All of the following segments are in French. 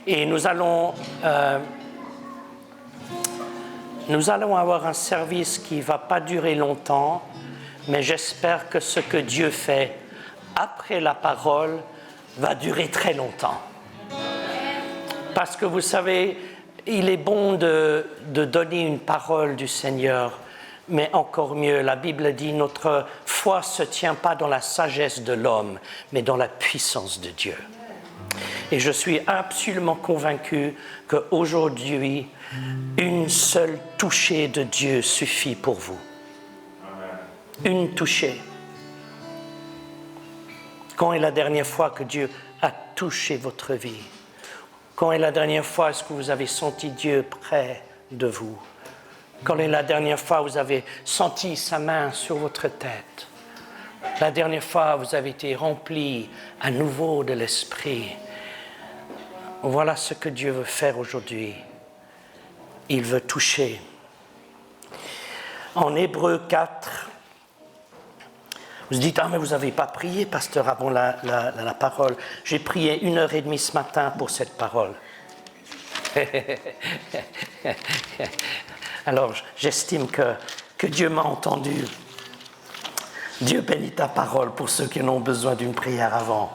Et nous allons avoir un service qui ne va pas durer longtemps, mais j'espère que ce que Dieu fait après la parole va durer très longtemps. Parce que vous savez, il est bon de donner une parole du Seigneur, mais encore mieux, la Bible dit, notre foi ne se tient pas dans la sagesse de l'homme, mais dans la puissance de Dieu. Et je suis absolument convaincu qu'aujourd'hui, une seule touchée de Dieu suffit pour vous. Une touchée. Quand est la dernière fois que Dieu a touché votre vie? Quand est la dernière fois est-ce que vous avez senti Dieu près de vous? Quand est la dernière fois vous avez senti sa main sur votre tête? La dernière fois vous avez été rempli à nouveau de l'Esprit? Voilà ce que Dieu veut faire aujourd'hui. Il veut toucher. En Hébreux 4, vous dites, ah mais vous n'avez pas prié, pasteur, avant la parole. J'ai prié 1h30 ce matin pour cette parole. Alors, j'estime que Dieu m'a entendu. Dieu bénit ta parole pour ceux qui en ont besoin d'une prière avant.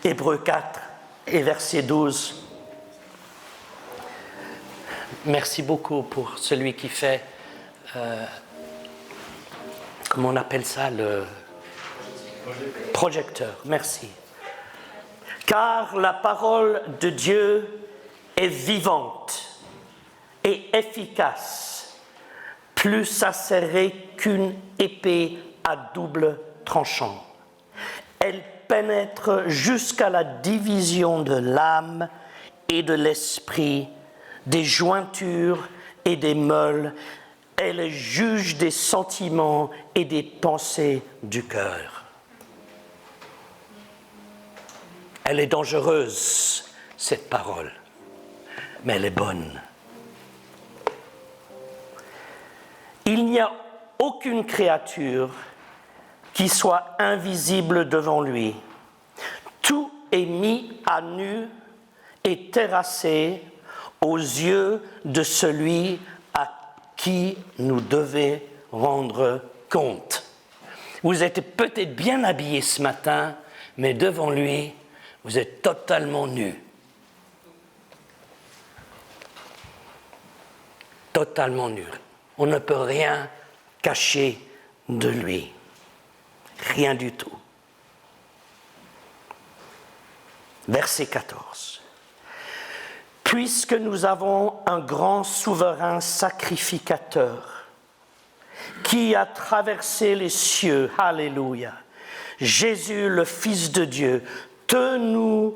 Hébreux 4 et verset 12. Merci beaucoup pour celui qui fait, comment on appelle ça, le projecteur. Merci. Car la parole de Dieu est vivante et efficace, plus acérée qu'une épée à double tranchant. Elle pénètre jusqu'à la division de l'âme et de l'esprit, des jointures et des meules. Elle juge des sentiments et des pensées du cœur. Elle est dangereuse, cette parole, mais elle est bonne. Il n'y a aucune créature qui soit invisible devant lui. Tout est mis à nu et terrassé aux yeux de celui à qui nous devons rendre compte. Vous êtes peut-être bien habillé ce matin, mais devant lui, vous êtes totalement nu. Totalement nu. On ne peut rien cacher de lui. Rien du tout. Verset 14. Puisque nous avons un grand souverain sacrificateur qui a traversé les cieux, alléluia, Jésus le Fils de Dieu, tenons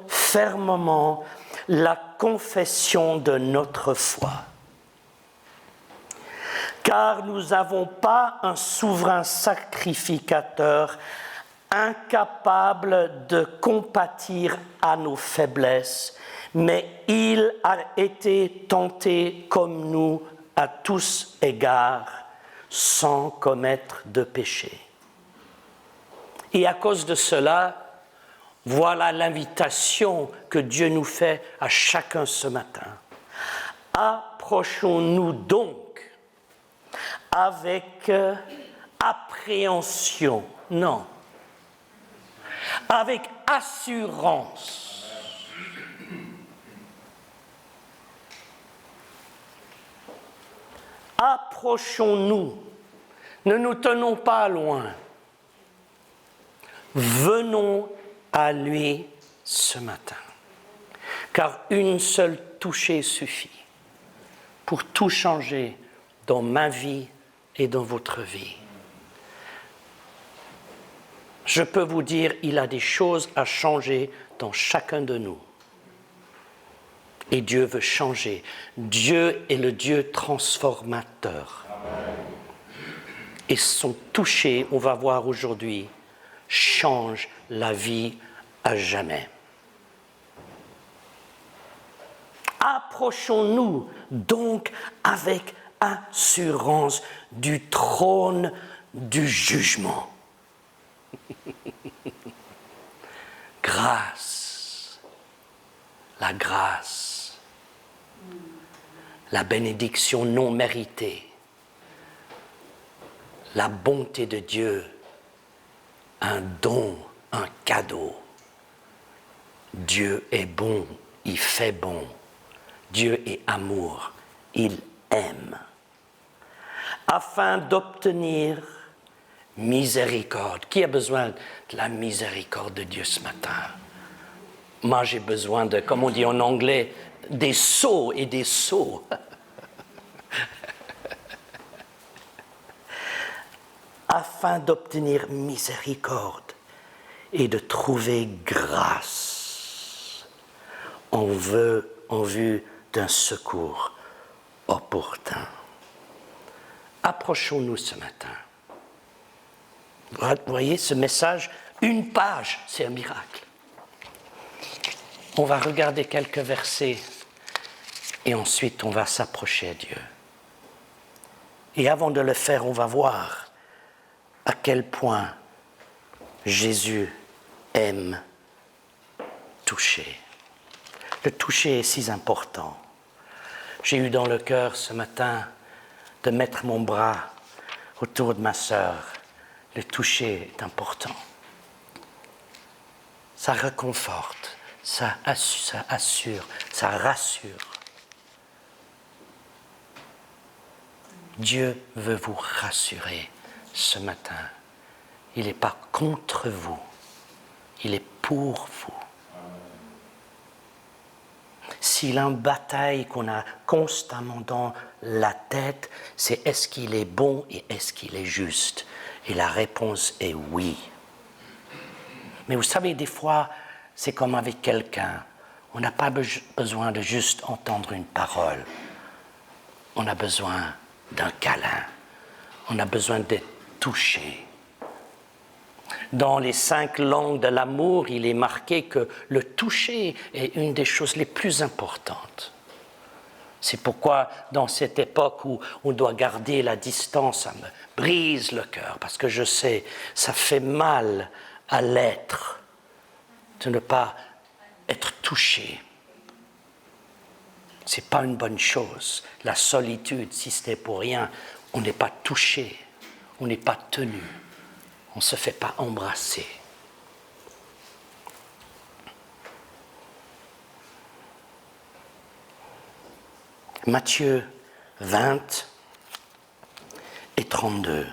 fermement la confession de notre foi. Car nous n'avons pas un souverain sacrificateur incapable de compatir à nos faiblesses, mais il a été tenté comme nous à tous égards, sans commettre de péché. Et à cause de cela, voilà l'invitation que Dieu nous fait à chacun ce matin. Approchons-nous donc avec appréhension, non, avec assurance. Approchons-nous, ne nous tenons pas loin. Venons à lui ce matin, car une seule touchée suffit pour tout changer dans ma vie et dans votre vie. Je peux vous dire, il a des choses à changer dans chacun de nous. Et Dieu veut changer. Dieu est le Dieu transformateur. Et son toucher, on va voir aujourd'hui, change la vie à jamais. Approchons-nous donc avec assurance du trône du jugement. grâce, la grâce, la bénédiction non méritée, la bonté de Dieu, un don, un cadeau. Dieu est bon, il fait bon. Dieu est amour, il aime. Afin d'obtenir miséricorde. Qui a besoin de la miséricorde de Dieu ce matin? Moi, j'ai besoin de, comme on dit en anglais, des seaux et des seaux. Afin d'obtenir miséricorde et de trouver grâce en vue d'un secours opportun. Approchons-nous ce matin. Vous voyez ce message, une page, c'est un miracle. On va regarder quelques versets et ensuite on va s'approcher à Dieu. Et avant de le faire, on va voir à quel point Jésus aime toucher. Le toucher est si important. J'ai eu dans le cœur ce matin de mettre mon bras autour de ma sœur. Le toucher est important. Ça réconforte, ça assure, ça rassure. Dieu veut vous rassurer ce matin. Il n'est pas contre vous, il est pour vous. S'il y a une bataille qu'on a constamment dans la tête, c'est est-ce qu'il est bon et est-ce qu'il est juste? Et la réponse est oui. Mais vous savez, des fois, c'est comme avec quelqu'un. On n'a pas besoin de juste entendre une parole. On a besoin d'un câlin. On a besoin d'être touché. Dans les 5 langues de l'amour, il est marqué que le toucher est une des choses les plus importantes. C'est pourquoi, dans cette époque où on doit garder la distance, ça me brise le cœur, parce que je sais, ça fait mal à l'être de ne pas être touché. Ce n'est pas une bonne chose. La solitude, si ce n'est pour rien, on n'est pas touché, on n'est pas tenu, on ne se fait pas embrasser. Matthieu 20 et 32.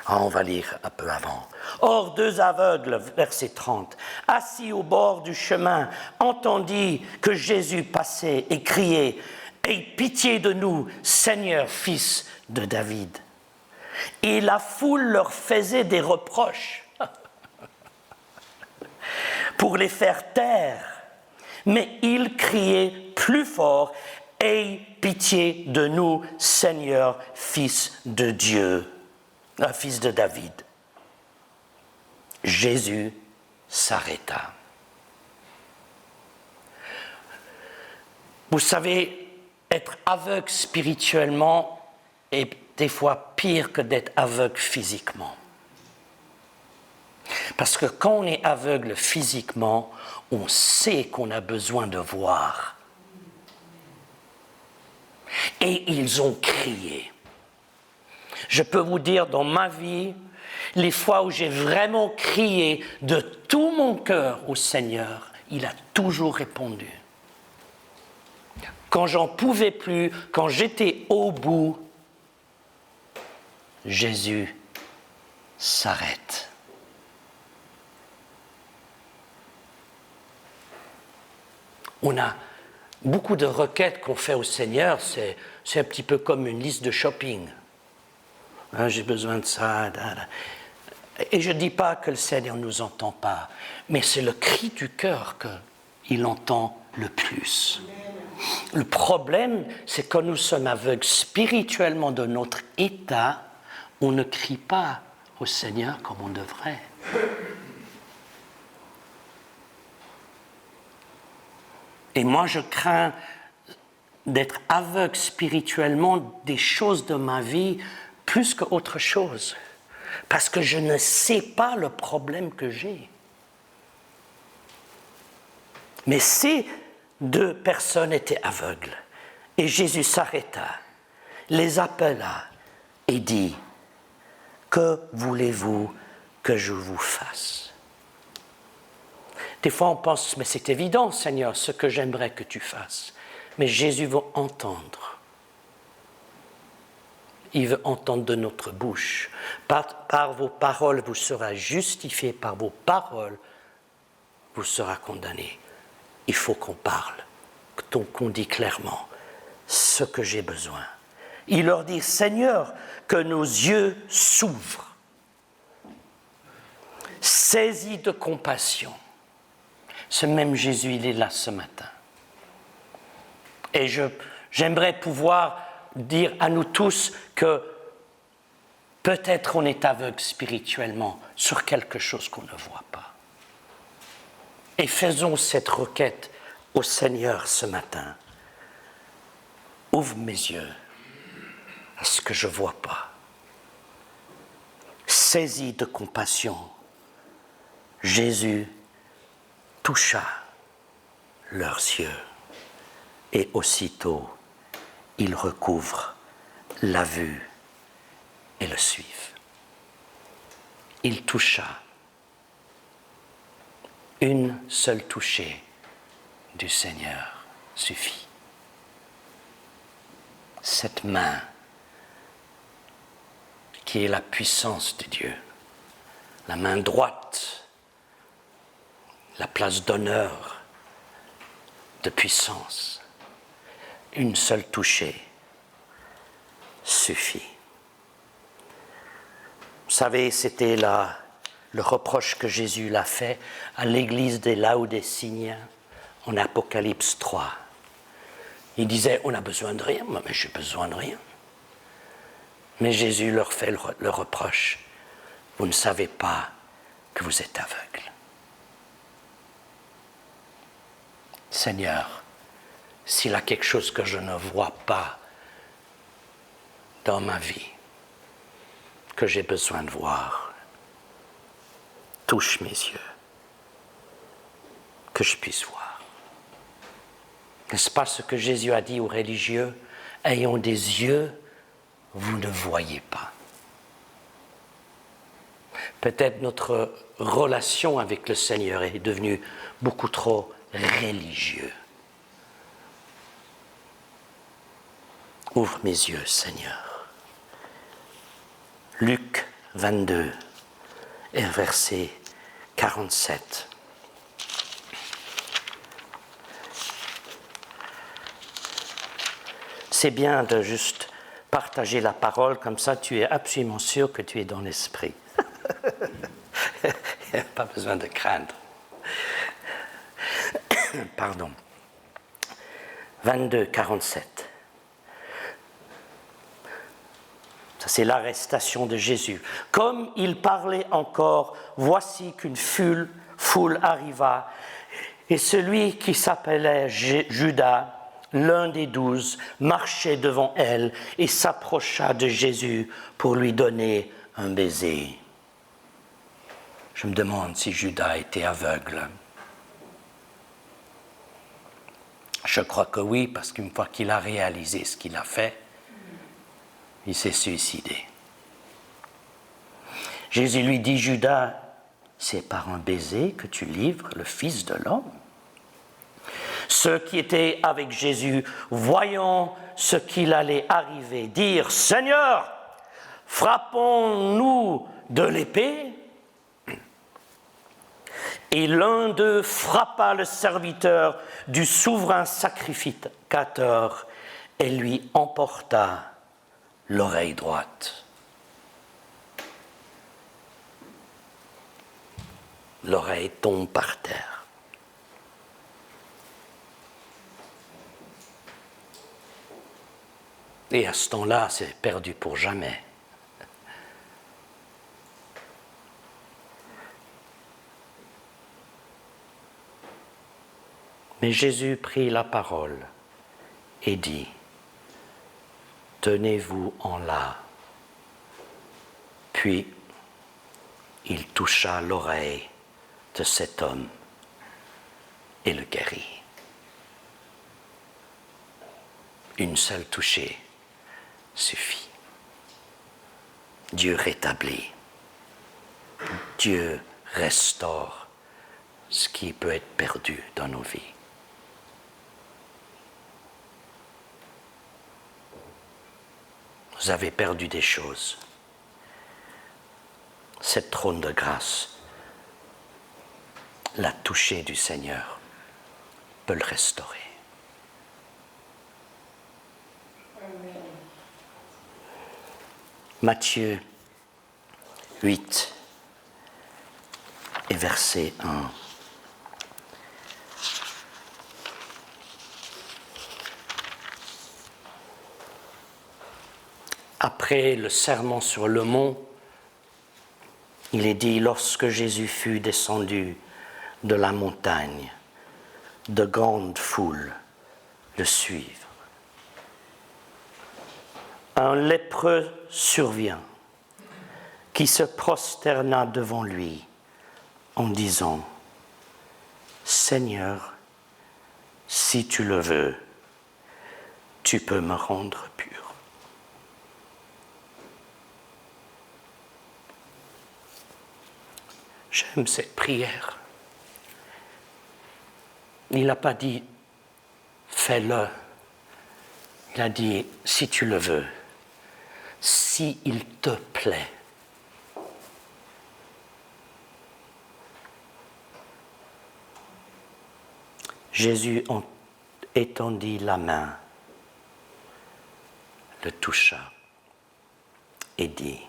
On va lire un peu avant. Or, 2 aveugles, verset 30, assis au bord du chemin, entendit que Jésus passait et criait « Aie pitié de nous, Seigneur, fils de David !» Et la foule leur faisait des reproches pour les faire taire. Mais il criait plus fort « Aie pitié de nous, Seigneur, fils de Dieu !» fils de David. Jésus s'arrêta. Vous savez, être aveugle spirituellement est des fois pire que d'être aveugle physiquement. Parce que quand on est aveugle physiquement, on sait qu'on a besoin de voir. Et ils ont crié. Je peux vous dire, dans ma vie, les fois où j'ai vraiment crié de tout mon cœur au Seigneur, il a toujours répondu. Quand j'en pouvais plus, quand j'étais au bout, Jésus s'arrête. On a beaucoup de requêtes qu'on fait au Seigneur, c'est un petit peu comme une liste de shopping. Hein, j'ai besoin de ça. Et je ne dis pas que le Seigneur ne nous entend pas, mais c'est le cri du cœur qu'il entend le plus. Le problème, c'est quand nous sommes aveugles spirituellement de notre état, on ne crie pas au Seigneur comme on devrait. Et moi, je crains d'être aveugle spirituellement des choses de ma vie plus qu'autre chose, parce que je ne sais pas le problème que j'ai. Mais ces deux personnes étaient aveugles, et Jésus s'arrêta, les appela et dit, « Que voulez-vous que je vous fasse ?» Des fois on pense, mais c'est évident Seigneur, ce que j'aimerais que tu fasses. Mais Jésus veut entendre. Il veut entendre de notre bouche. Par vos paroles, vous serez justifiés. Par vos paroles, vous serez condamnés. Il faut qu'on parle, qu'on dise clairement ce que j'ai besoin. Il leur dit, Seigneur, que nos yeux s'ouvrent. Saisis de compassion. Ce même Jésus, il est là ce matin. Et j'aimerais pouvoir dire à nous tous que peut-être on est aveugle spirituellement sur quelque chose qu'on ne voit pas. Et faisons cette requête au Seigneur ce matin. Ouvre mes yeux à ce que je ne vois pas. Saisis de compassion. Jésus toucha leurs yeux. Et aussitôt, ils recouvrent la vue et le suivent. Il toucha. Une seule touchée du Seigneur suffit. Cette main qui est la puissance de Dieu, la main droite, la place d'honneur, de puissance. Une seule touchée suffit. Vous savez, c'était le reproche que Jésus l'a fait à l'église des Laodicéens en Apocalypse 3. Il disait, on a besoin de rien, mais j'ai besoin de rien. Mais Jésus leur fait le reproche, vous ne savez pas que vous êtes aveugles. Seigneur, s'il y a quelque chose que je ne vois pas dans ma vie, que j'ai besoin de voir, touche mes yeux, que je puisse voir. N'est-ce pas ce que Jésus a dit aux religieux? Ayons des yeux, vous ne voyez pas. Peut-être notre relation avec le Seigneur est devenue beaucoup trop religieuse. Ouvre mes yeux, Seigneur. Luc 22, et verset 47. C'est bien de juste partager la parole, comme ça tu es absolument sûr que tu es dans l'esprit. Il n'y a pas besoin de craindre. Pardon. 22, 47. Ça, c'est l'arrestation de Jésus. Comme il parlait encore, voici qu'une foule arriva, et celui qui s'appelait Judas, l'un des 12, marchait devant elle et s'approcha de Jésus pour lui donner un baiser. Je me demande si Judas était aveugle. Je crois que oui, parce qu'une fois qu'il a réalisé ce qu'il a fait, il s'est suicidé. Jésus lui dit, Judas, c'est par un baiser que tu livres le Fils de l'homme. Ceux qui étaient avec Jésus, voyant ce qu'il allait arriver, dirent, Seigneur, frappons-nous de l'épée. Et l'un d'eux frappa le serviteur du souverain sacrificateur et lui emporta l'oreille droite. L'oreille tombe par terre. Et à ce temps-là, c'est perdu pour jamais. Mais Jésus prit la parole et dit, tenez-vous en là. Puis il toucha l'oreille de cet homme et le guérit. Une seule touchée suffit. Dieu rétablit. Dieu restaure ce qui peut être perdu dans nos vies. Vous avez perdu des choses. Cette trône de grâce, la toucher du Seigneur peut le restaurer. Matthieu 8 et verset 1. Après le sermon sur le mont, il est dit, lorsque Jésus fut descendu de la montagne, de grandes foules le suivent. Un lépreux survint, qui se prosterna devant lui en disant, Seigneur, si tu le veux, tu peux me rendre pur. J'aime cette prière. Il n'a pas dit, fais-le. Il a dit, si tu le veux, si il te plaît. Jésus étendit la main, le toucha et dit,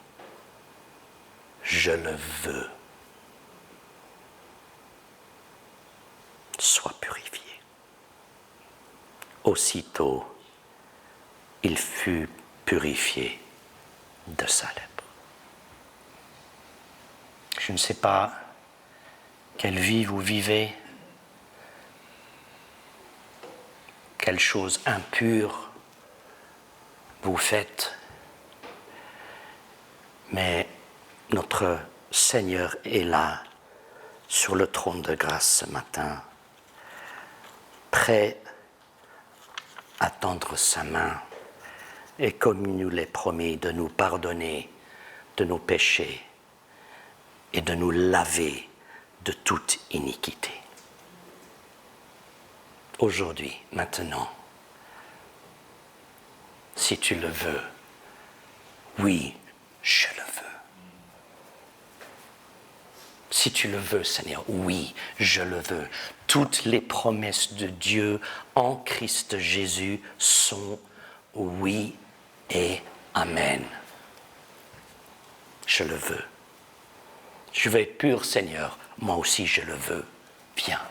je le veux. Sois purifié. Aussitôt, il fut purifié de sa lèpre. Je ne sais pas quelle vie vous vivez, quelle chose impure vous faites, mais notre Seigneur est là, sur le trône de grâce ce matin, prêt à tendre sa main et comme il nous l'a promis de nous pardonner de nos péchés et de nous laver de toute iniquité. Aujourd'hui, maintenant, si tu le veux, oui, je le veux. Si tu le veux, Seigneur, oui, je le veux. Toutes les promesses de Dieu en Christ Jésus sont oui et amen. Je le veux. Je veux être pur, Seigneur. Moi aussi, je le veux. Viens.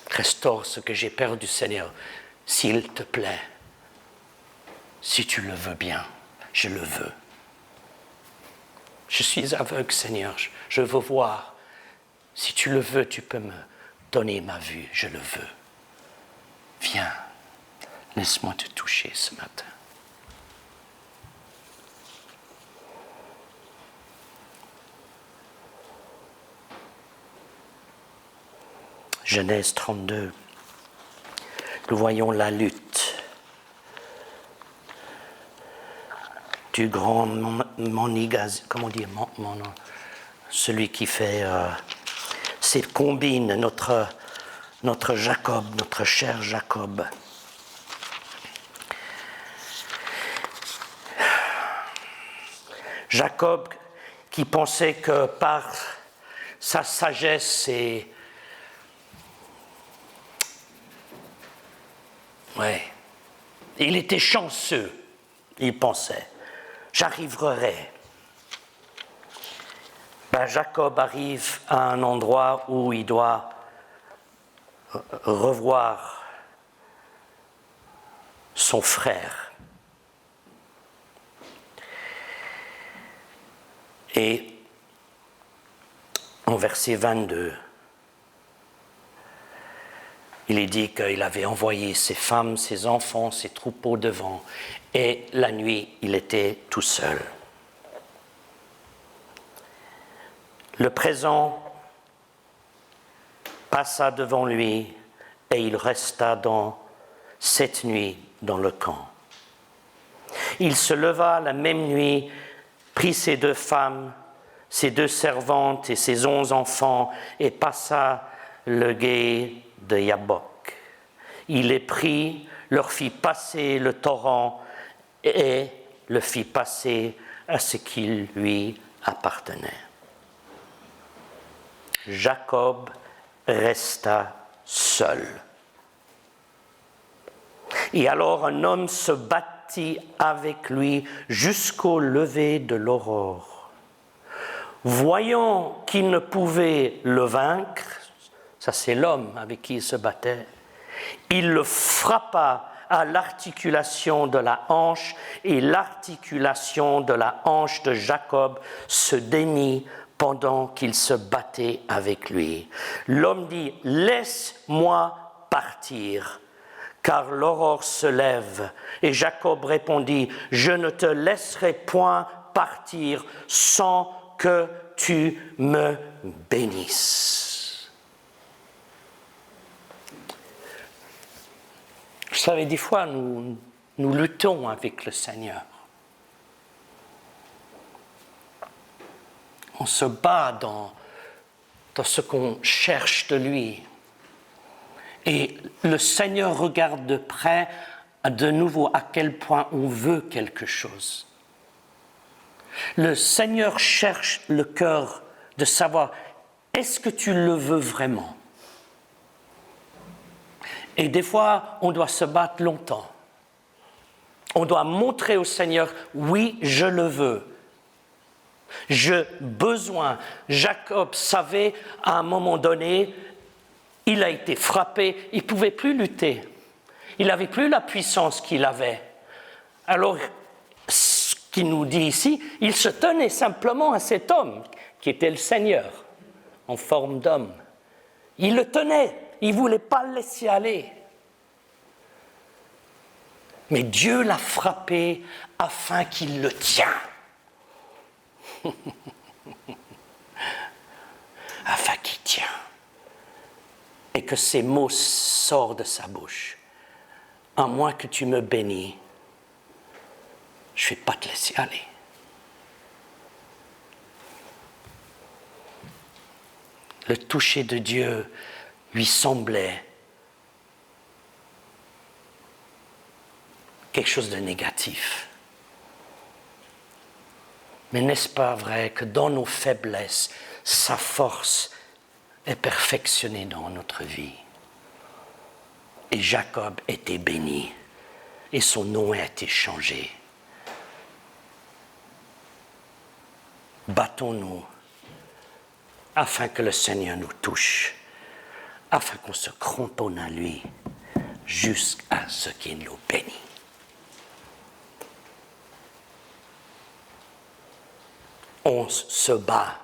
Restaure ce que j'ai perdu, Seigneur, s'il te plaît. Si tu le veux bien, je le veux. Je suis aveugle, Seigneur, je veux voir. Si tu le veux, tu peux me donner ma vue, je le veux. Viens, laisse-moi te toucher ce matin. Genèse 32, nous voyons la lutte du grand Monégas, comment dire, celui qui fait, c'est combine notre Jacob, notre cher Jacob. Jacob qui pensait que par sa sagesse et il était chanceux, il pensait. J'arriverai. Jacob arrive à un endroit où il doit revoir son frère. Et en au verset 22, il est dit qu'il avait envoyé ses femmes, ses enfants, ses troupeaux devant, et la nuit, il était tout seul. Le présent passa devant lui, et il resta cette nuit dans le camp. Il se leva la même nuit, prit ses 2 femmes, ses 2 servantes et ses 11 enfants, et passa le gué de Yabbok. Il les prit, leur fit passer le torrent et le fit passer à ce qui lui appartenait. Jacob resta seul. Et alors un homme se battit avec lui jusqu'au lever de l'aurore. Voyant qu'il ne pouvait le vaincre, ça c'est l'homme avec qui il se battait, il le frappa à l'articulation de la hanche, et l'articulation de la hanche de Jacob se démit pendant qu'il se battait avec lui. L'homme dit « Laisse-moi partir, car l'aurore se lève. » Et Jacob répondit « Je ne te laisserai point partir sans que tu me bénisses. » Vous savez, des fois, nous luttons avec le Seigneur. On se bat dans ce qu'on cherche de lui. Et le Seigneur regarde de près, de nouveau, à quel point on veut quelque chose. Le Seigneur cherche le cœur de savoir, est-ce que tu le veux vraiment? Et des fois, on doit se battre longtemps. On doit montrer au Seigneur, oui, je le veux. J'ai besoin. Jacob savait, à un moment donné, il a été frappé, il ne pouvait plus lutter. Il n'avait plus la puissance qu'il avait. Alors, ce qu'il nous dit ici, il se tenait simplement à cet homme, qui était le Seigneur, en forme d'homme. Il le tenait, il ne voulait pas le laisser aller. Mais Dieu l'a frappé afin qu'il le tienne. Afin qu'il tienne. Et que ces mots sortent de sa bouche. À moins que tu me bénis, je ne vais pas te laisser aller. Le toucher de Dieu lui semblait quelque chose de négatif. Mais n'est-ce pas vrai que dans nos faiblesses, sa force est perfectionnée dans notre vie? Et Jacob était béni, et son nom a été changé. Battons-nous afin que le Seigneur nous touche, afin qu'on se cramponne à lui jusqu'à ce qu'il nous bénisse. On se bat.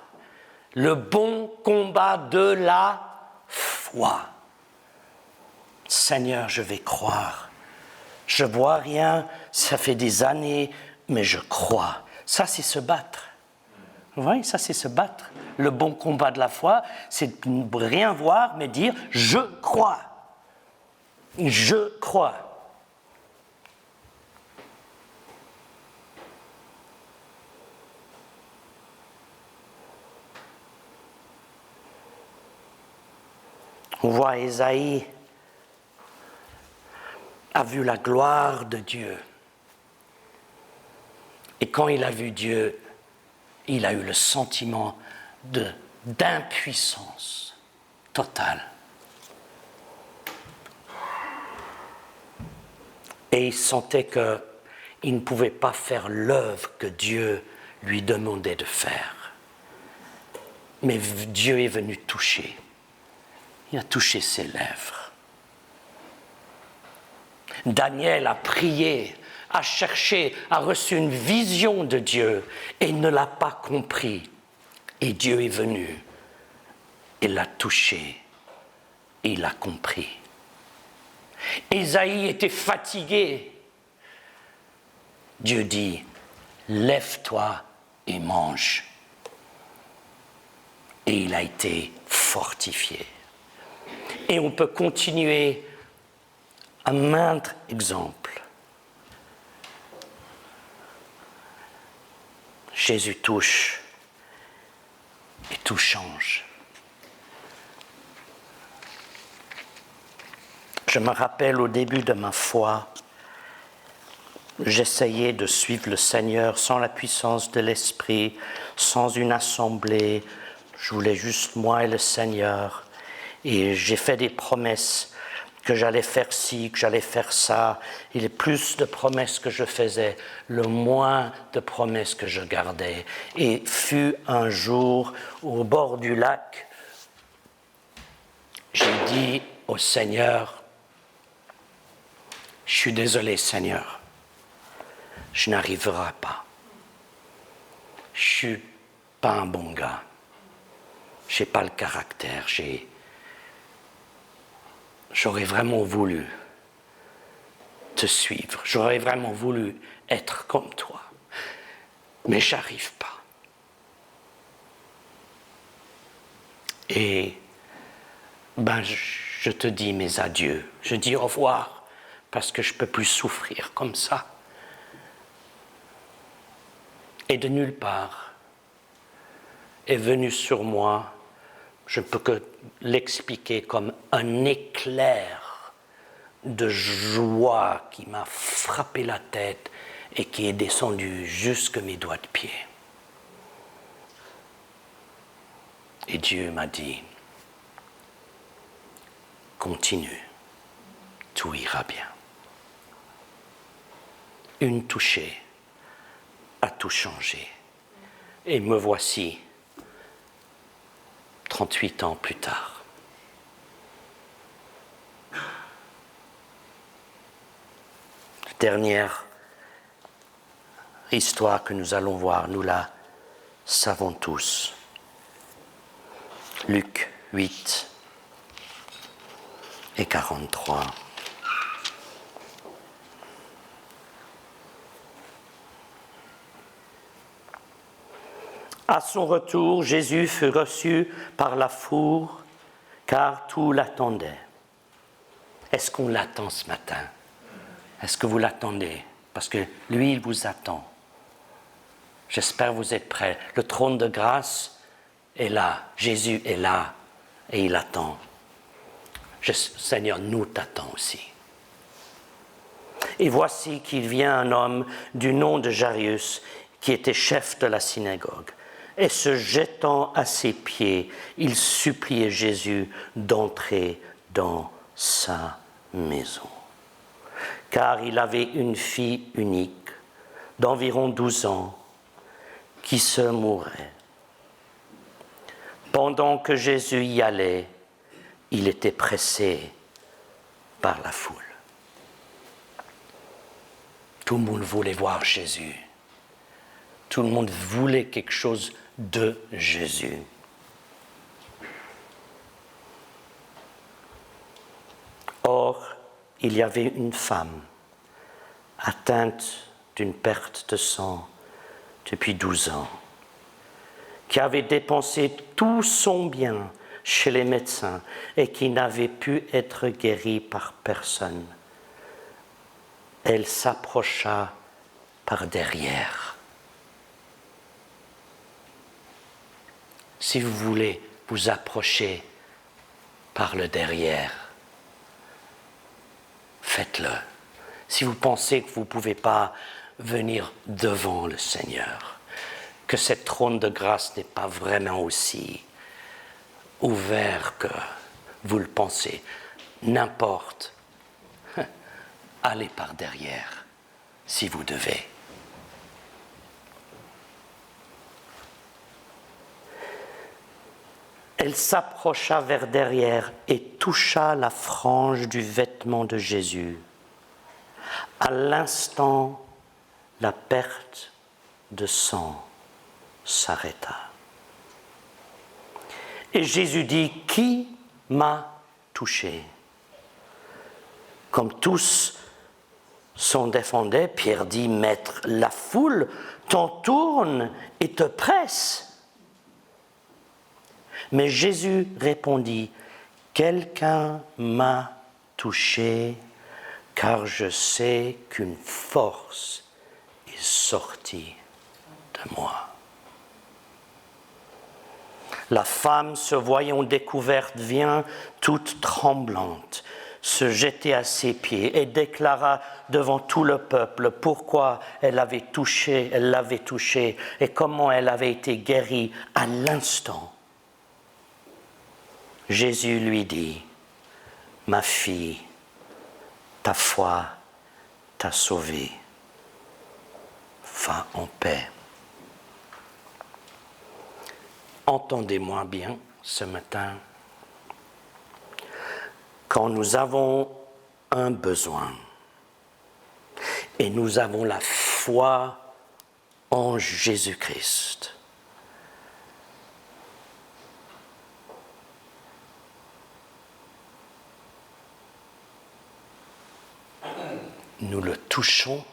Le bon combat de la foi. Seigneur, je vais croire. Je vois rien, ça fait des années, mais je crois. Ça, c'est se battre. Vous voyez, ça, c'est se battre. Le bon combat de la foi, c'est ne rien voir, mais dire « je crois ». Je crois. On voit Ésaïe a vu la gloire de Dieu. Et quand il a vu Dieu, il a eu le sentiment d'impuissance totale. Et il sentait qu'il ne pouvait pas faire l'œuvre que Dieu lui demandait de faire. Mais Dieu est venu toucher. Il a touché ses lèvres. Daniel a prié, a cherché, a reçu une vision de Dieu et ne l'a pas compris. Et Dieu est venu il l'a touché, il a compris. Ésaïe était fatigué. Dieu dit, lève-toi et mange. Et il a été fortifié. Et on peut continuer à maintes exemples. Jésus touche et tout change. Je me rappelle au début de ma foi, j'essayais de suivre le Seigneur sans la puissance de l'Esprit, sans une assemblée. Je voulais juste moi et le Seigneur. Et j'ai fait des promesses que j'allais faire ci, que j'allais faire ça. Et le plus de promesses que je faisais, le moins de promesses que je gardais. Et fut un jour, au bord du lac, j'ai dit au Seigneur, je suis désolé Seigneur, je n'arriverai pas. Je ne suis pas un bon gars. Je n'ai pas le caractère. J'aurais vraiment voulu te suivre. J'aurais vraiment voulu être comme toi. Mais je n'arrive pas. Et je te dis mes adieux. Je dis au revoir parce que je ne peux plus souffrir comme ça. Et de nulle part est venu sur moi, je ne peux que l'expliquer comme un éclair de joie qui m'a frappé la tête et qui est descendu jusque mes doigts de pied. Et Dieu m'a dit, continue, tout ira bien. Une touchée a tout changé. Et me voici 38 ans plus tard. La dernière histoire que nous allons voir, nous la savons tous. Luc 8 et 43. À son retour, Jésus fut reçu par la foule, car tout l'attendait. Est-ce qu'on l'attend ce matin? Est-ce que vous l'attendez? Parce que lui, il vous attend. J'espère que vous êtes prêts. Le trône de grâce est là. Jésus est là et il attend. Seigneur, nous t'attends aussi. Et voici qu'il vient un homme du nom de Jairus, qui était chef de la synagogue. Et se jetant à ses pieds, il suppliait Jésus d'entrer dans sa maison. Car il avait une fille unique, d'environ 12 ans, qui se mourait. Pendant que Jésus y allait, il était pressé par la foule. Tout le monde voulait voir Jésus. Tout le monde voulait quelque chose de Jésus. Or, il y avait une femme atteinte d'une perte de sang depuis 12 ans, qui avait dépensé tout son bien chez les médecins et qui n'avait pu être guérie par personne. Elle s'approcha par derrière. Si vous voulez vous approcher par le derrière, faites-le. Si vous pensez que vous ne pouvez pas venir devant le Seigneur, que cette trône de grâce n'est pas vraiment aussi ouvert que vous le pensez, n'importe, allez par derrière si vous devez. Elle s'approcha vers derrière et toucha la frange du vêtement de Jésus. À l'instant, la perte de sang s'arrêta. Et Jésus dit, qui m'a touché? Comme tous s'en défendaient, Pierre dit, Maître, la foule t'entoure et te presse. Mais Jésus répondit, quelqu'un m'a touché, car je sais qu'une force est sortie de moi. La femme, se voyant découverte, vient toute tremblante, se jeter à ses pieds et déclara devant tout le peuple pourquoi elle l'avait touché et comment elle avait été guérie à l'instant. Jésus lui dit, ma fille, ta foi t'a sauvée. Va en paix. Entendez-moi bien ce matin. Quand nous avons un besoin et nous avons la foi en Jésus-Christ, nous le touchons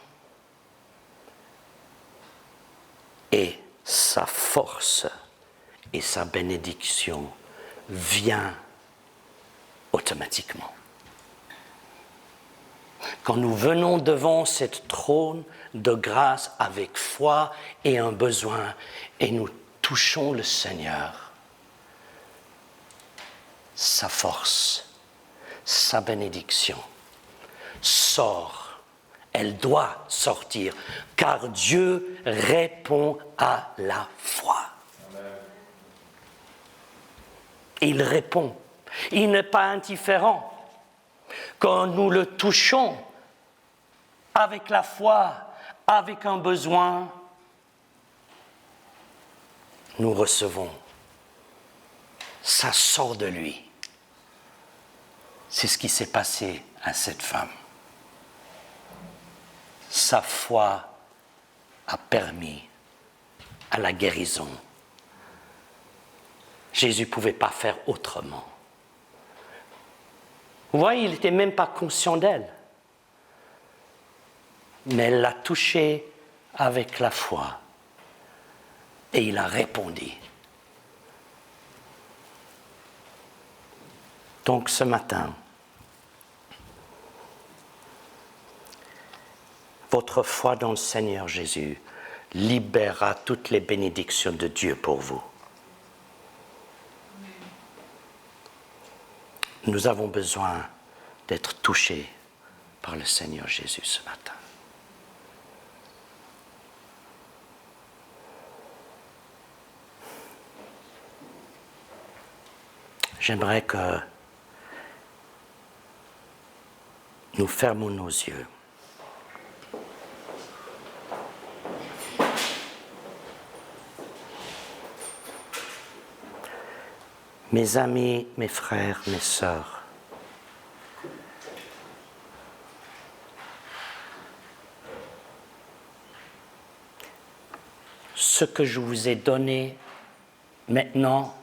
et sa force et sa bénédiction vient automatiquement. Quand nous venons devant cette trône de grâce avec foi et un besoin et nous touchons le Seigneur, sa force, sa bénédiction sort. Elle doit sortir, car Dieu répond à la foi. Il répond. Il n'est pas indifférent. Quand nous le touchons avec la foi, avec un besoin, nous recevons. Ça sort de lui. C'est ce qui s'est passé à cette femme. Sa foi a permis à la guérison. Jésus ne pouvait pas faire autrement. Vous voyez, il n'était même pas conscient d'elle. Mais elle l'a touché avec la foi. Et il a répondu. Donc ce matin, votre foi dans le Seigneur Jésus libérera toutes les bénédictions de Dieu pour vous. Nous avons besoin d'être touchés par le Seigneur Jésus ce matin. J'aimerais que nous fermons nos yeux. Mes amis, mes frères, mes sœurs, ce que je vous ai donné maintenant,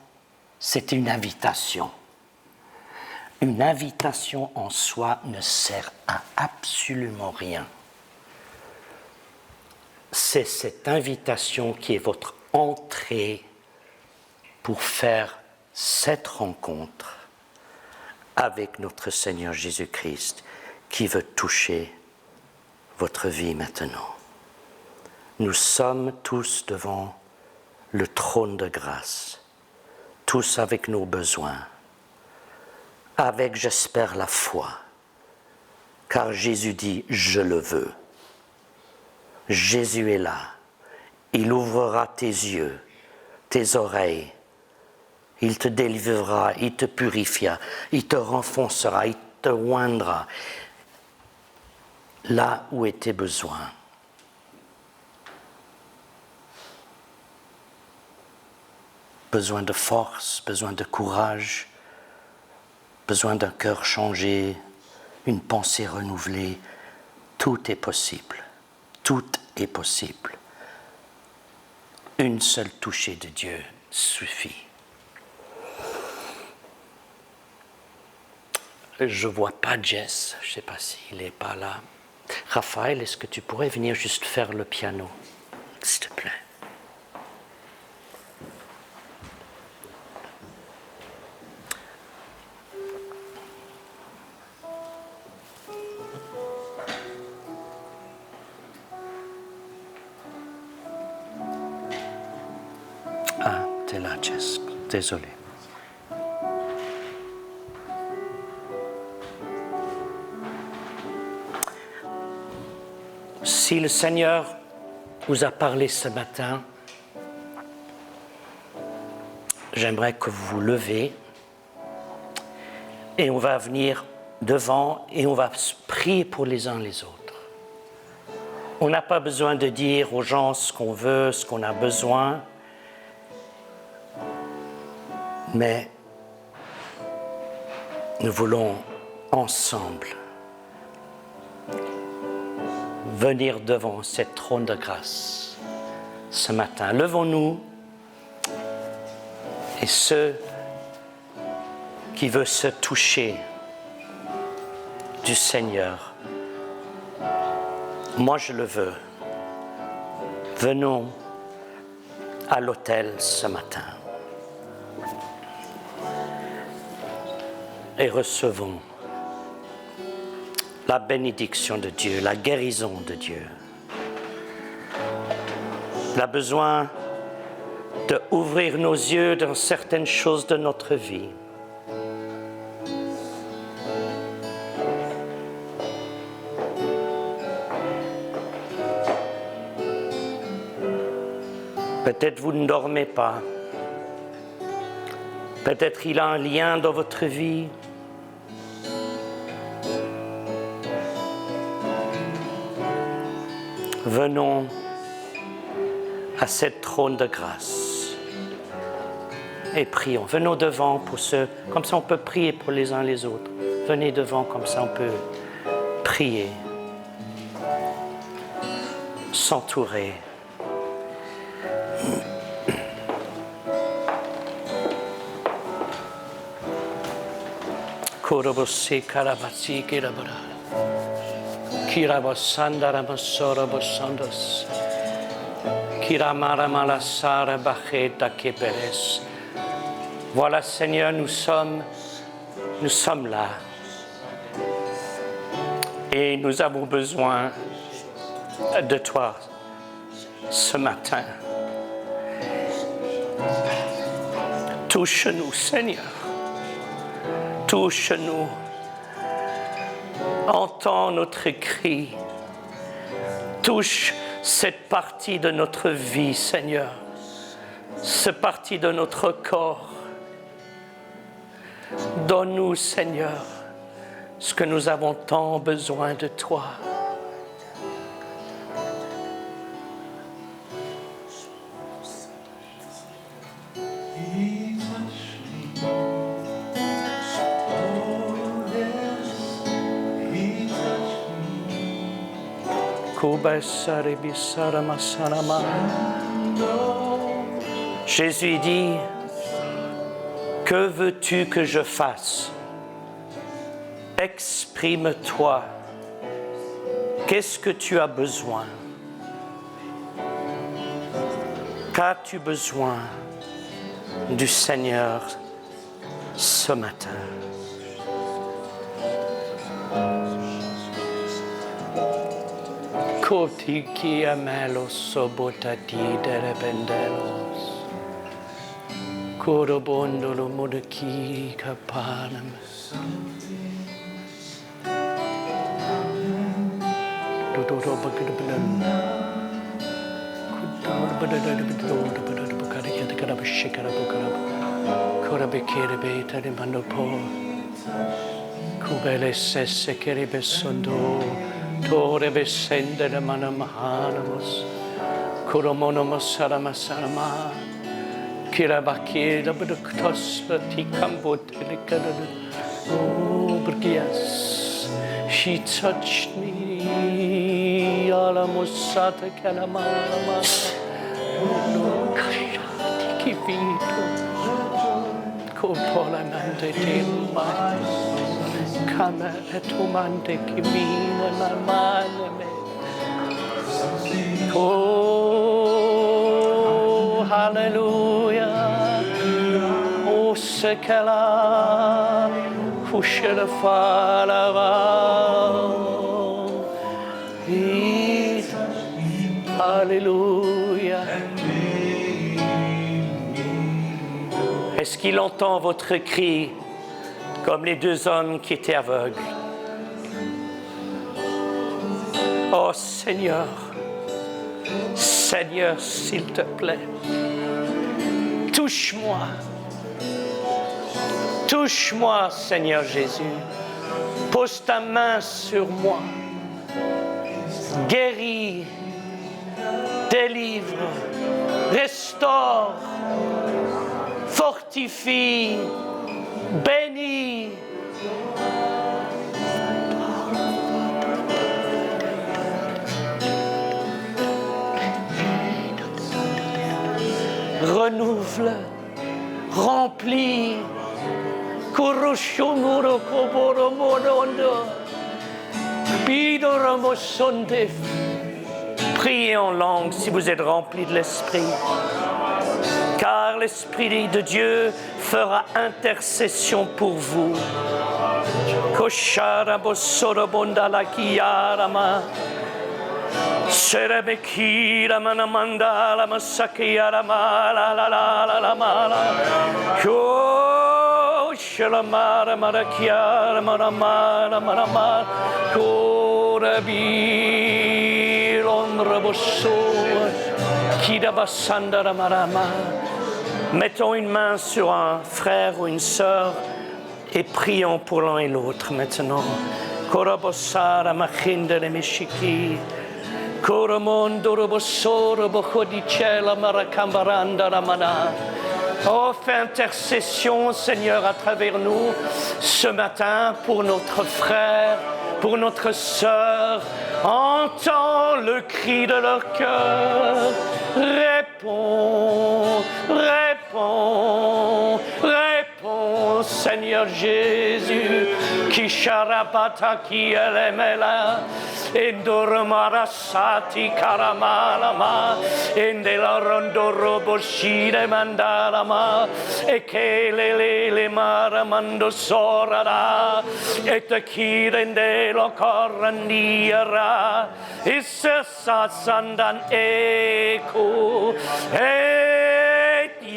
c'est une invitation. Une invitation en soi ne sert à absolument rien. C'est cette invitation qui est votre entrée pour faire cette rencontre avec notre Seigneur Jésus-Christ qui veut toucher votre vie maintenant. Nous sommes tous devant le trône de grâce, tous avec nos besoins, avec, j'espère, la foi, car Jésus dit « je le veux ». Jésus est là, il ouvrira tes yeux, tes oreilles, il te délivrera, il te purifiera, il te renfoncera, il te oindra là où est tes besoins. Besoin de force, besoin de courage, besoin d'un cœur changé, une pensée renouvelée. Tout est possible. Tout est possible. Une seule touchée de Dieu suffit. Je ne vois pas Jess, je ne sais pas s'il n'est pas là. Raphaël, est-ce que tu pourrais venir juste faire le piano, s'il te plaît? Ah, t'es là, Jess. Désolé. Si le Seigneur vous a parlé ce matin, j'aimerais que vous vous levez et on va venir devant et on va prier pour les uns les autres. On n'a pas besoin de dire aux gens ce qu'on veut, ce qu'on a besoin, mais nous voulons ensemble venir devant cette trône de grâce ce matin. Levons-nous et ceux qui veulent se toucher du Seigneur, moi je le veux. Venons à l'autel ce matin et recevons la bénédiction de Dieu, la guérison de Dieu. Il a besoin d'ouvrir nos yeux dans certaines choses de notre vie. Peut-être vous ne dormez pas. Peut-être il a un lien dans votre vie. Venons à cette trône de grâce et prions. Venons devant pour ceux, comme ça on peut prier pour les uns les autres. Venez devant, comme ça on peut prier, s'entourer. Korobosi karabasi kirabara. Kirabasandara masora basandas. Kiramara malasara bacheta keperes. Voilà, Seigneur, nous sommes là. Et nous avons besoin de toi ce matin. Touche-nous, Seigneur. Touche-nous. Entends notre cri. Touche cette partie de notre vie, Seigneur. Cette partie de notre corps. Donne-nous, Seigneur, ce que nous avons tant besoin de toi. Jésus dit, que veux-tu que je fasse? Exprime-toi. Qu'est-ce que tu as besoin? Qu'as-tu besoin du Seigneur ce matin? Koti ki amelos sobotati derebendelos. Korobondolo modaki kapanam. Dodoro bagdablan. Kudor badadabdor badadabakari karab shikara bukarab. Korabekere beta de mandopo. Kubele sesse kerebe sondo. Tore besende de manamahanamos. Koromonomo sarama. Kirabakira beduktos batikambut elikadad. Oh, Bergias, she touched me. Alamusata kalamalama. No kashati kivito. Kopola mande tilma. Kame etumante kimine namane me. Oh, hallelujah. Oh, sekela. Fushele falava. Alléluia. Est-ce qu'il entend votre cri comme les deux hommes qui étaient aveugles? Oh Seigneur, Seigneur, s'il te plaît, touche-moi. Touche-moi, Seigneur Jésus. Pose ta main sur moi. Guéris. Délivre, restaure, fortifie, bénis. Renouvelle, remplis. Kuroshomuro koboro morondo. Bidoromo sonde. Priez en langue si vous êtes rempli de l'Esprit, car l'Esprit de Dieu fera intercession pour vous. Koshara bosoro bondala kiyarama, serebekira manamandala masakiyara mala la la la la mala. Koshalamara marakiara maramara maramara korabi. Mettons une main sur un frère ou une sœur et prions pour l'un et l'autre maintenant. Korabosara machindere mishiki. Koromondo robosoro bochodicella marakambaranda ramana. Oh, fais intercession, Seigneur, à travers nous ce matin pour notre frère, pour notre sœur. Entends le cri de leur cœur. Réponds, réponds, réponds, Seigneur Jésus. Kisharabata ki elemela. Endoromarasati karamalama. Endelorondoroboshire mandalama. Ekelele maramando sorara. Etekirendelo korandiara. Issa sandan eko.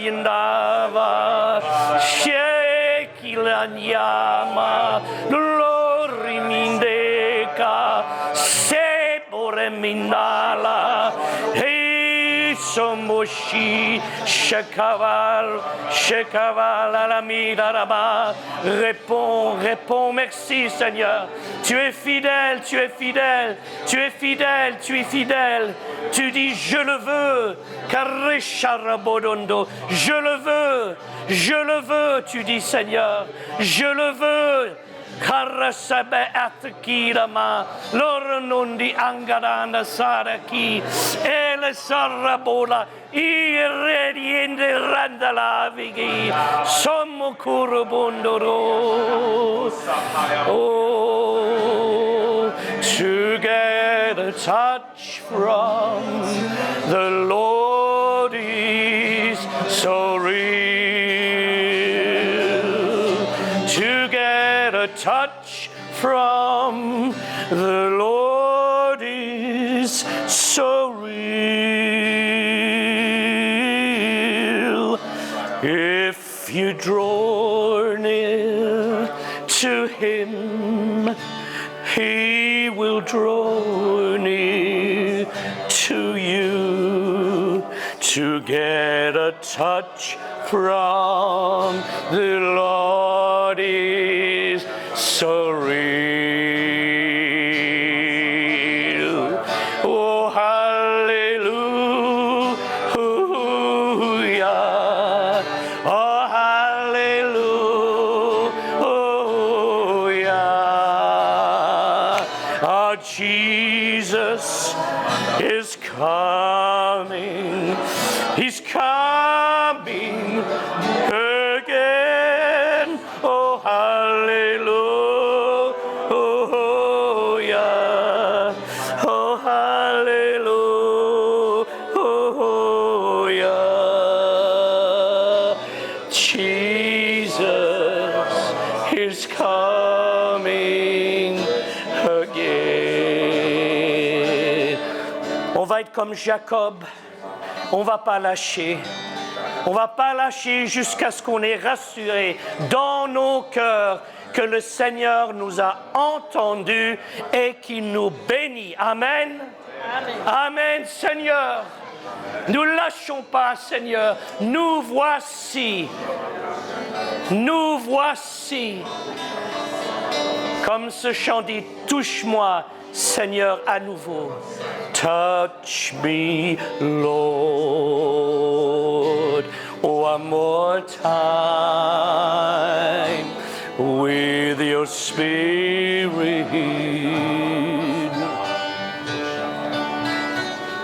Indava. Shekilanyama. Lorimindeka. Sebore minala. Somoshi, Shekaval, Alamiraraba. Réponds, réponds, merci Seigneur. Tu es fidèle, tu es fidèle, tu es fidèle, tu es fidèle. Tu dis, je le veux, Karesharabodondo, je le veux, tu dis Seigneur, je le veux. Karasabe atkirama loronundi angarana saraki ele sarabola irrediende randalavigi sommukurubundoro. Oh, to get a touch from the Lord is so real. To get a touch from the Lord is so real. If you draw near to Him, He will draw near to you. To get a touch from the Lord is so real. Oh, hallelujah. Oh, hallelujah. Oh, Jesus is coming. He's coming again. Oh, hallelujah. Jesus is coming again. On va être comme Jacob. On ne va pas lâcher. On ne va pas lâcher jusqu'à ce qu'on ait rassuré dans nos cœurs que le Seigneur nous a entendus et qu'il nous bénit. Amen. Amen. Amen, Seigneur. Nous ne lâchons pas, Seigneur. Nous voici. Nous voici. Comme ce chant dit, touche-moi, Seigneur, à nouveau. Touch me, Lord, one more time with your spirit.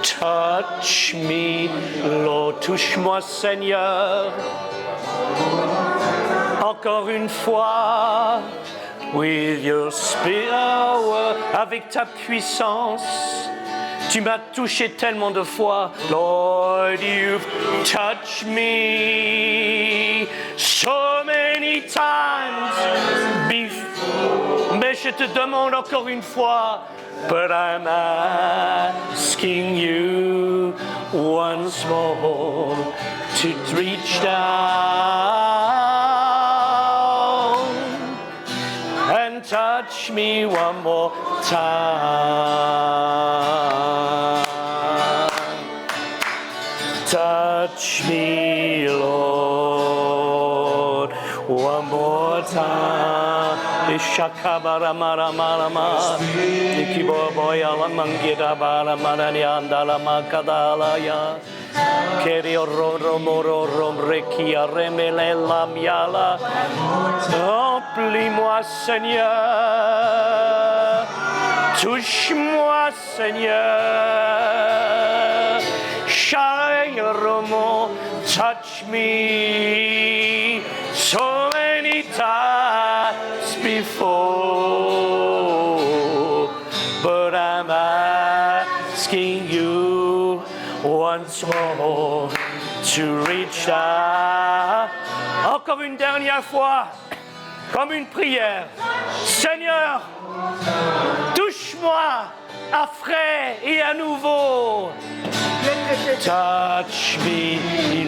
Touch me, Lord, touche-moi, Seigneur. Encore une fois, with your spirit, avec ta puissance. Tu m'as touché tellement de fois. Lord, you've touched me so many times before. Mais je te demande encore une fois, but I'm asking you once more to reach down and touch me one more time. Touch me, Lord, one more time. Ishakabara mara mara ma, ikiboboya la mangida bara marani andala makadala ya. Kerio ro moro rom rekia remele la miala. Remplis-moi, Seigneur. Touche-moi, Seigneur. Shayromo, touch me so many times before, but I'm asking you once more to reach out. Encore une dernière fois, comme une prière. Seigneur, touche-moi à frais et à nouveau. Touch me,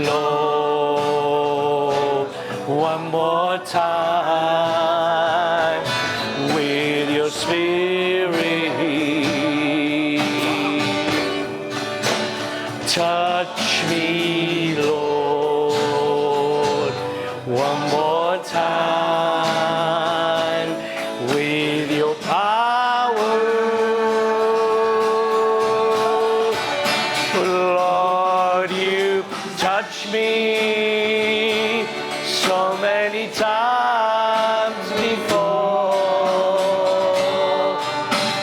Lord, one more time with your spirit. Touch me, Lord, one more time with your power. Lord, you touch me so many times before,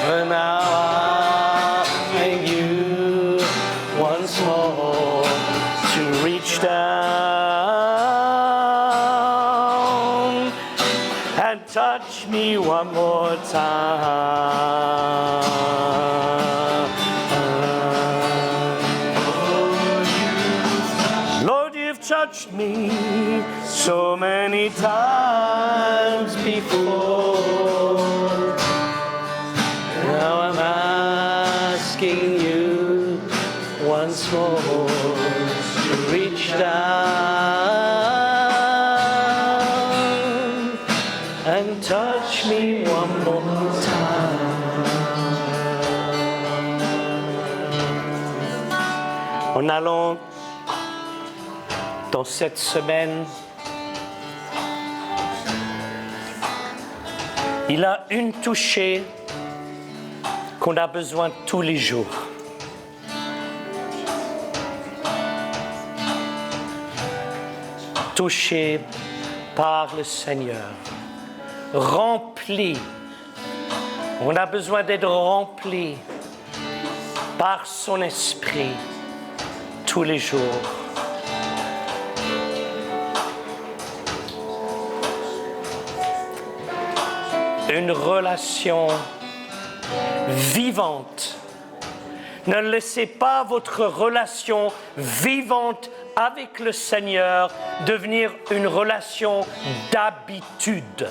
but now I'm you once more to reach down and touch me one more time. Lord, you've touched me so many times before. Now I'm asking you once more to reach down and touch me one more time. En allant dans cette semaine, il a une touchée qu'on a besoin tous les jours. Touché par le Seigneur, rempli. On a besoin d'être rempli par son esprit tous les jours. Une relation vivante. Ne laissez pas votre relation vivante avec le Seigneur devenir une relation d'habitude.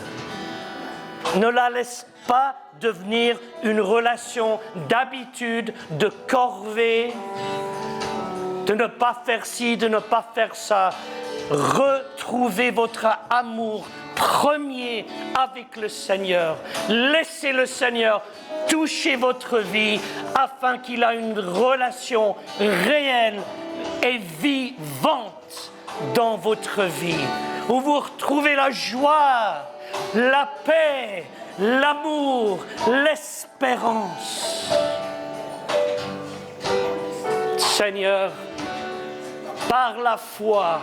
Ne la laisse pas devenir une relation d'habitude, de corvée, de ne pas faire ci, de ne pas faire ça. Retrouvez votre amour premier avec le Seigneur. Laissez le Seigneur toucher votre vie afin qu'il ait une relation réelle et vivante dans votre vie, où vous retrouvez la joie, la paix, l'amour, l'espérance. Seigneur, par la foi,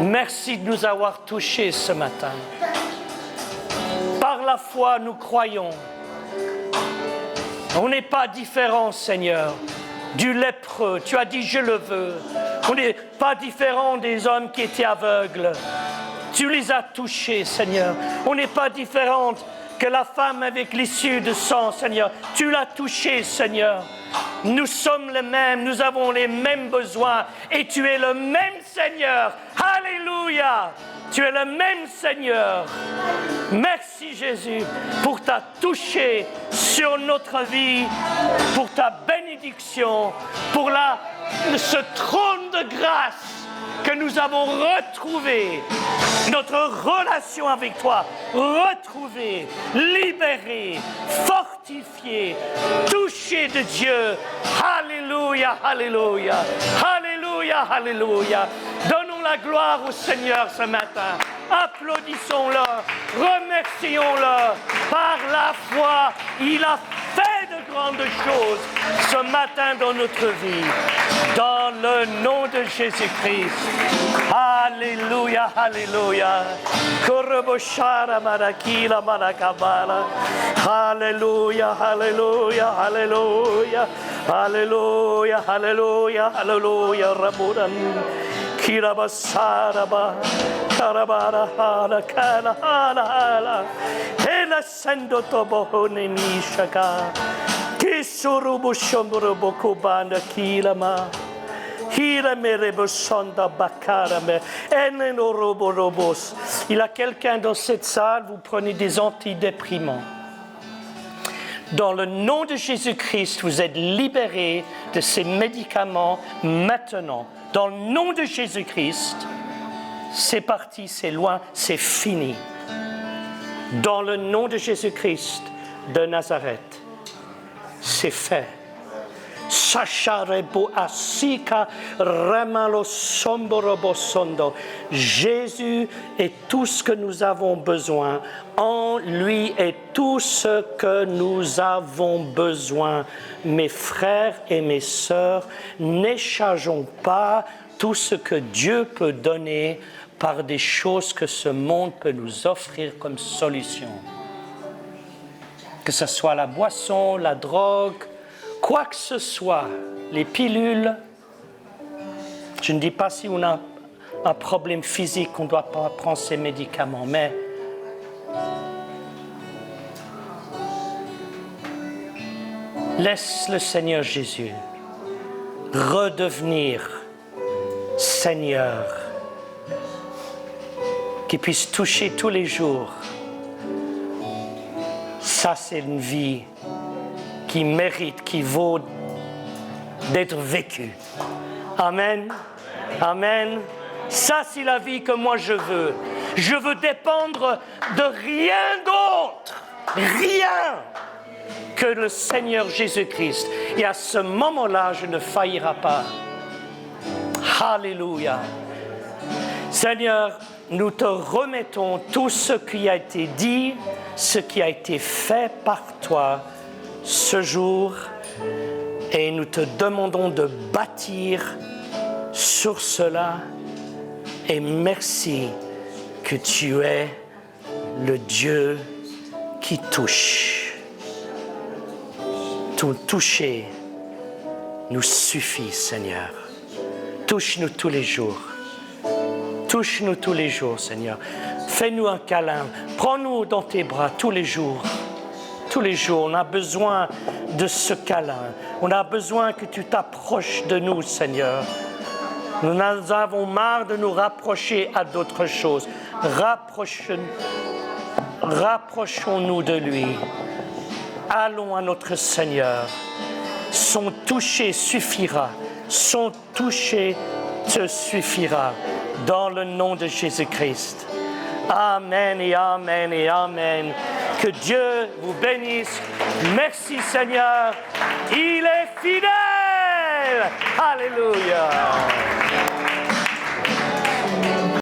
merci de nous avoir touchés ce matin. Par la foi, nous croyons. On n'est pas différent, Seigneur, du lépreux. Tu as dit, je le veux. On n'est pas différent des hommes qui étaient aveugles. Tu les as touchés, Seigneur. On n'est pas différente que la femme avec l'issue de sang, Seigneur. Tu l'as touchée, Seigneur. Nous sommes les mêmes, nous avons les mêmes besoins et tu es le même Seigneur. Alléluia! Tu es le même Seigneur. Merci Jésus pour ta toucher sur notre vie, pour ta bénédiction, pour ce trône de grâce que nous avons retrouvé, notre relation avec toi, retrouvée, libérée, fortifiée, touchée de Dieu. Alléluia, alléluia, alléluia, alléluia. Donnons la gloire au Seigneur ce matin. Applaudissons-le, remercions-le. Par la foi, il a fait de grandes choses ce matin dans notre vie. Dans le nom de Jésus-Christ. Alléluia, alléluia. Koroboshara marakila marakabala. Alléluia, alléluia, alléluia. Alléluia, alléluia, alléluia. Raburan. Kirabasaraba. Karabara hala kala hala hala. Ela sendo tobohone mishaka. Kisurubu shomburubu kubanda kilama. Il y a quelqu'un dans cette salle, vous prenez des antidéprimants. Dans le nom de Jésus-Christ, vous êtes libérés de ces médicaments maintenant. Dans le nom de Jésus-Christ, c'est parti, c'est loin, c'est fini. Dans le nom de Jésus-Christ de Nazareth, c'est fait. Jésus est tout ce que nous avons besoin. En lui est tout ce que nous avons besoin. Mes frères et mes sœurs, n'échangeons pas tout ce que Dieu peut donner par des choses que ce monde peut nous offrir comme solution. Que ce soit la boisson, la drogue, quoi que ce soit, les pilules. Je ne dis pas si on a un problème physique, on ne doit pas prendre ces médicaments, mais laisse le Seigneur Jésus redevenir Seigneur, qui puisse toucher tous les jours. Ça, c'est une vie qui mérite, qui vaut d'être vécue. Amen. Amen. Ça, c'est la vie que moi je veux. Je veux dépendre de rien d'autre. Rien que le Seigneur Jésus-Christ. Et à ce moment-là, je ne faillirai pas. Alléluia. Seigneur, nous te remettons tout ce qui a été dit, ce qui a été fait par toi ce jour, et nous te demandons de bâtir sur cela. Et merci que tu es le Dieu qui touche. Ton toucher nous suffit, Seigneur. Touche-nous tous les jours. Touche-nous tous les jours, Seigneur. Fais-nous un câlin. Prends-nous dans tes bras tous les jours. Tous les jours, on a besoin de ce câlin. On a besoin que tu t'approches de nous, Seigneur. Nous en avons marre de nous rapprocher à d'autres choses. Rapprochons-nous de lui. Allons à notre Seigneur. Son toucher suffira. Son toucher te suffira. Dans le nom de Jésus-Christ. Amen et amen et amen. Que Dieu vous bénisse. Merci Seigneur. Il est fidèle. Alléluia.